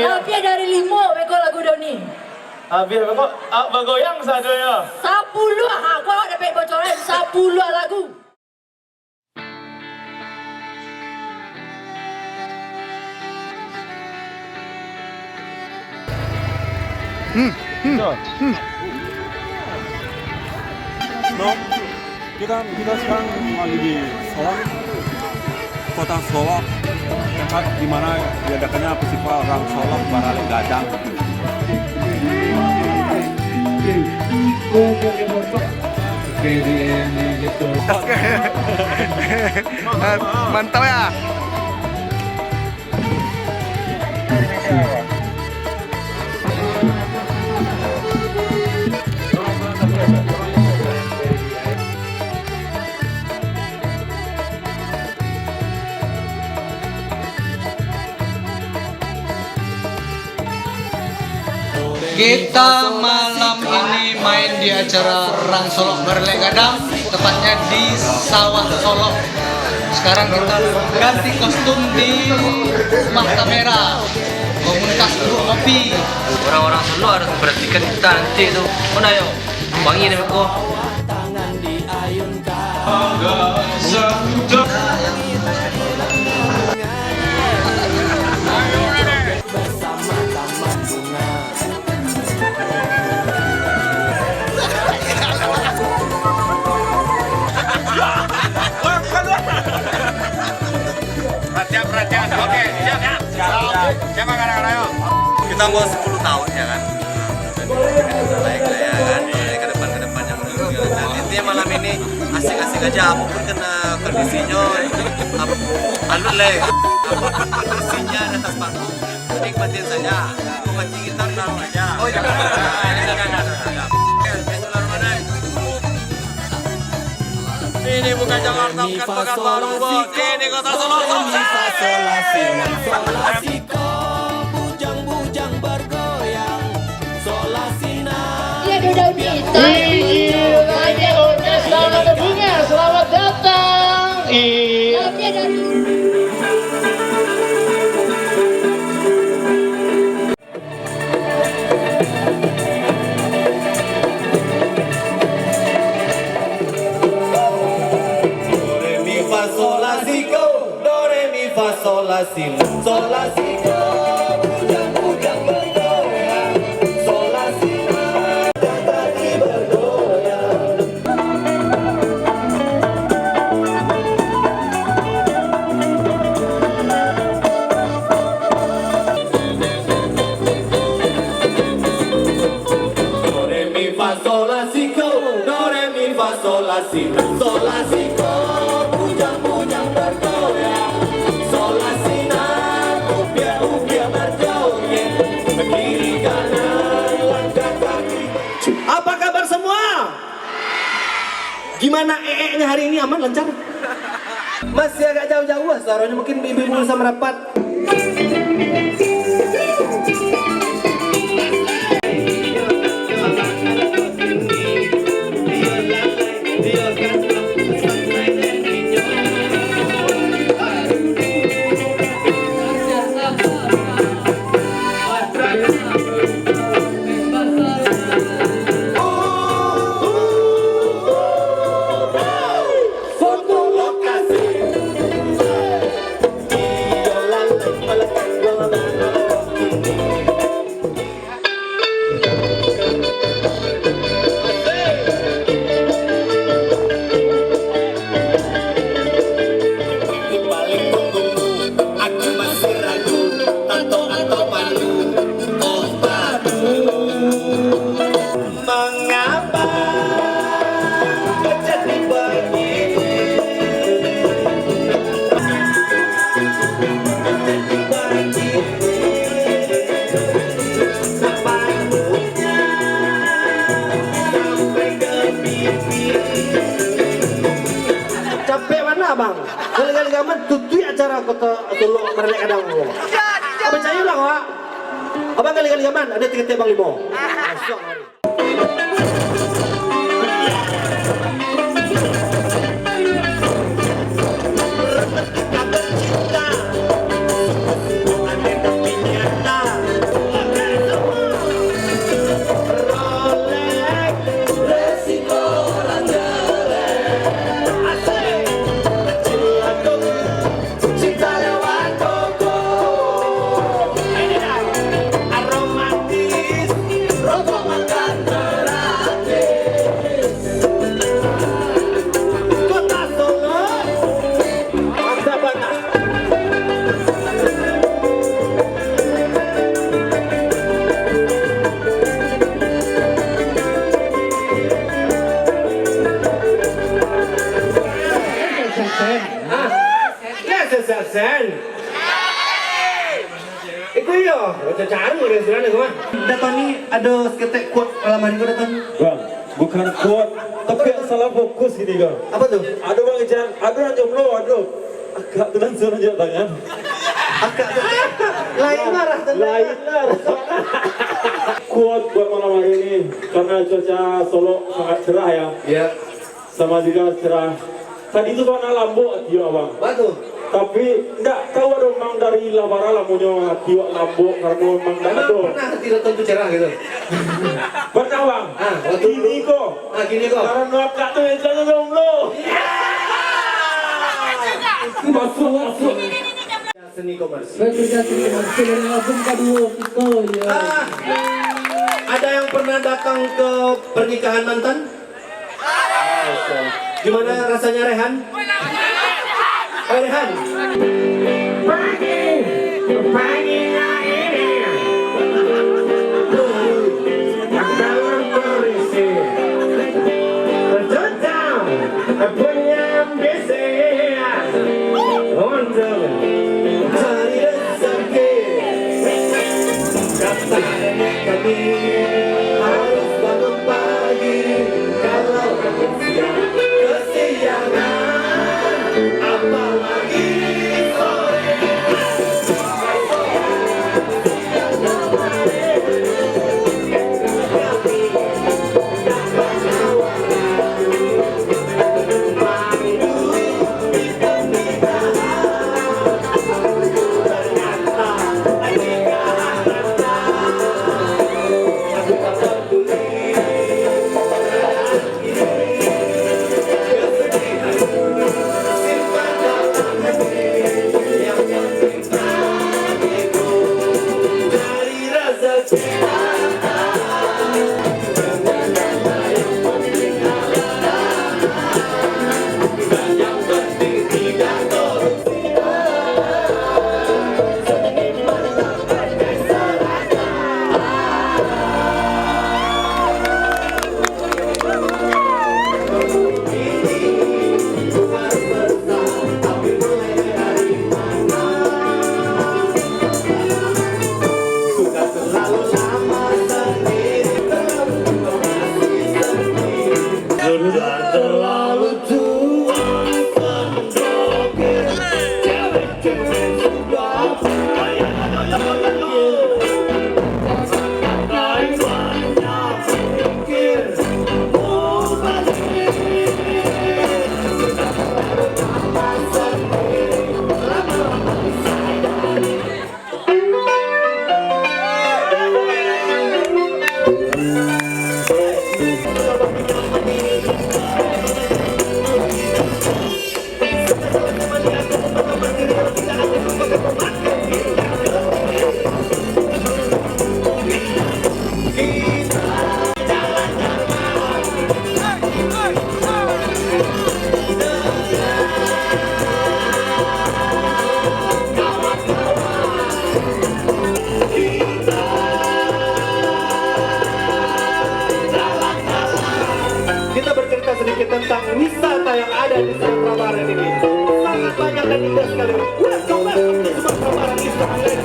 Tapi dari limo beko lagu Doni. Biar kok bergoyang saja ya. 10 aku dapat bocoran 10 lagu. Nom, kita sekarang lagi di Solok, kota Solok, tempat di mana diadakannya festival Rang Solok Barale Gadang. Mantap ya. Kita malam ini main di acara Rang Solok Barale Gadang, tepatnya di Sawah Solok. Sekarang kita ganti kostum di rumah kamera komunitas Buruk Kopi. Orang-orang Solo harus memperhatikan kita nanti itu. Mana yo? Wangi nih aku. Perhatian. Oke, siap. Siapa kadang-kadang yuk? Kita mau 10 tahun ya kan. Baik lah ya kan. Ke depan yang menuju. Dan intinya malam ini asik-asik aja. Apapun kena kondisinya, alun le. Apapun kondisinya di atas panggung, nikmatin saja. Mau mancing gitar taruh aja. Oh iya. Ini bukan Jakarta, bukan Pekanbaru, bos. Ini kota Solo. Bujang-bujang bergoyang, solasina. Ya Doni. Ini orkestra Nada Bunga, selamat datang. Tapi dari Sol la si do, bujang-bujang bergoyang, sol la si do, kaki bergoyang. Do re mi fa sol la si do, do re mi fa sol la si do, sol la si do, bujang-bujang bergoyang. Apa kabar semua? Gimana nya hari ini, aman, lancar? Masih agak jauh-jauh suaranya, mungkin ibu-ibu bisa merapat. Capek mana bang? Kali-kali gaman tutui acara kota Solo Barale Gadang. Apa percaya lah kok? Abang kali-kali gaman ada tiket bang limo. rehan. Iku yo, baca caru udah sudah kemana? Datang nih ada seketek kuat alaman itu datang. Bang, bukan kuat, tapi salah fokus ini bang. Apa tuh? Aduh bang Ijan, aduh yang jomblo, aduh. Agak tenang suruh jauh tangan. Agak lain marah Lain lah. Kuat buat malam hari ini karena cuaca Solo sangat cerah ya. Iya. Sama juga cerah. Tadi itu warna lambo dia bang. Batu. Tapi enggak tahu ada memang dari Labara lamunya tiwak lambo karena memang enggak ada. Pernah tidak tentu cerah gitu. Pernah bang. Waktu Ini kok. gini kok. Karena ngakak tuh yang jangan jomblo. Masuk. Seni komersil. Bekerja seni komersil dari album kedua kita ya. Ada yang pernah datang ke pernikahan mantan? Gimana rasanya Rehan? Oh Rehan. Kami harus bangun pagi kalau kesiangan apalagi sore. Kita bercerita sedikit tentang wisata yang ada di Sumatera Barat ini. Sangat banyak dan indah sekali. Welcome back to Sumatera Barat Israel.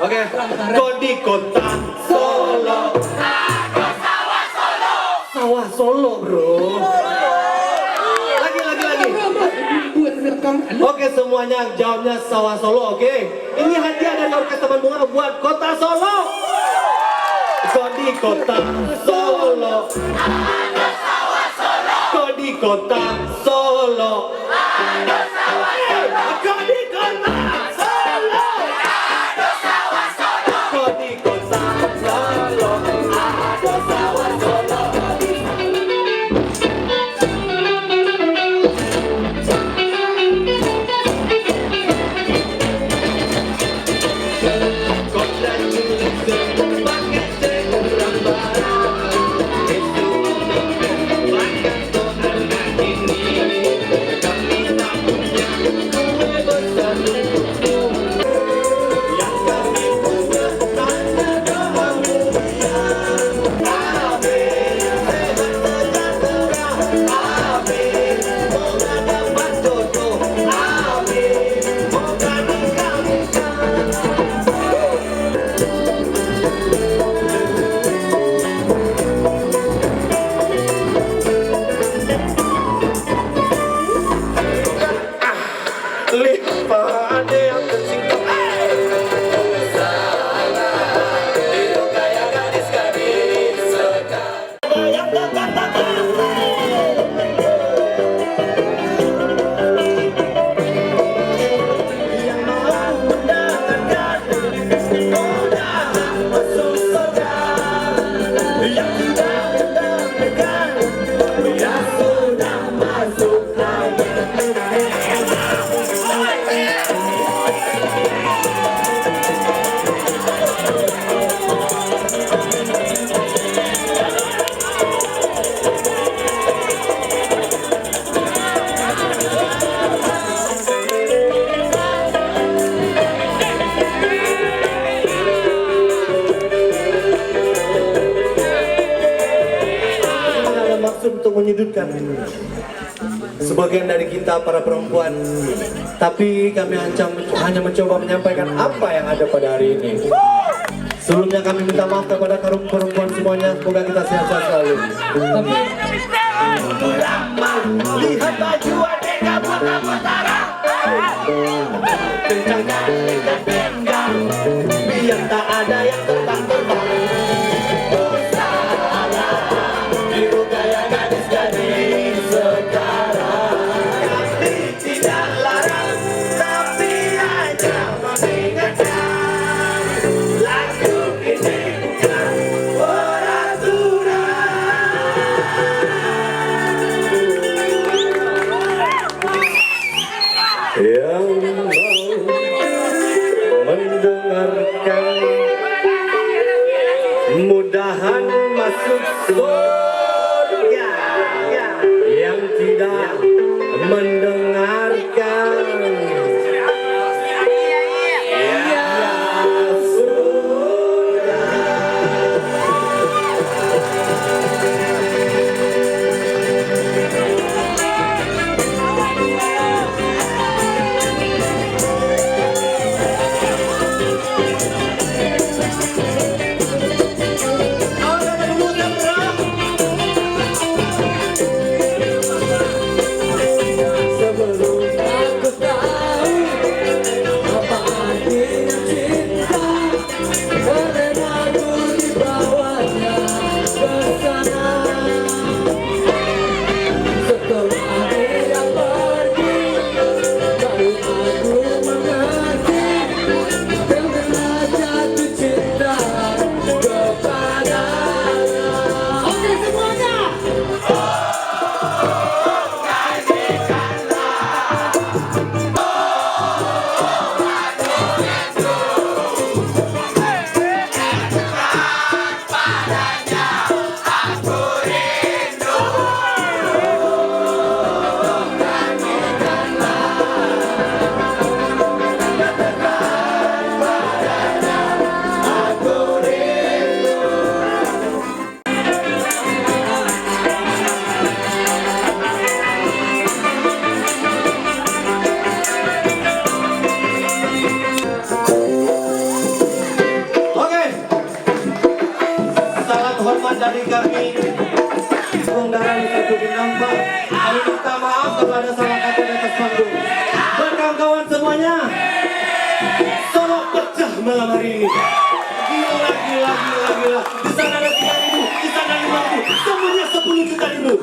Oke, kau di kota Solo. Sawah Solo, bro. Lagi. Oke, semuanya jawabnya Sawah Solo, oke? Ini hadiah dari Orkes Taman Bunga buat kota Solo. Kau di kota Solo. Kau di kota Solo. Kau di kota Solo. Kau di kota Solo. Ada Sawah Solo. Kota sebagian dari kita para perempuan, tapi kami hanya mencoba menyampaikan apa yang ada pada hari ini. Sebelumnya kami minta maaf kepada kaum perempuan semuanya, semoga kita sehat-sehat selalu. Lihat baju adek kamu kencangkan dan pinggang, biar tak ada yang terbang-terbang. Biru gaya gadis gadis sekarang, kami tidak larang, tapi hanya mengingatkan, lagu ini bukan peraturan. Yang mau mendengarkan, mudahan masuk surga. Yang tidak mendengarkan, ya sudah. Hormat dari kami, Bongdaran Satu Binampa. Kami minta maaf kepada salah satu di atas panggung. Dan kawan-kawan semuanya, Solo pecah malam hari ini. Gila. Di sana ada 3.000, di sana 5.000, semuanya 10 juta dulu.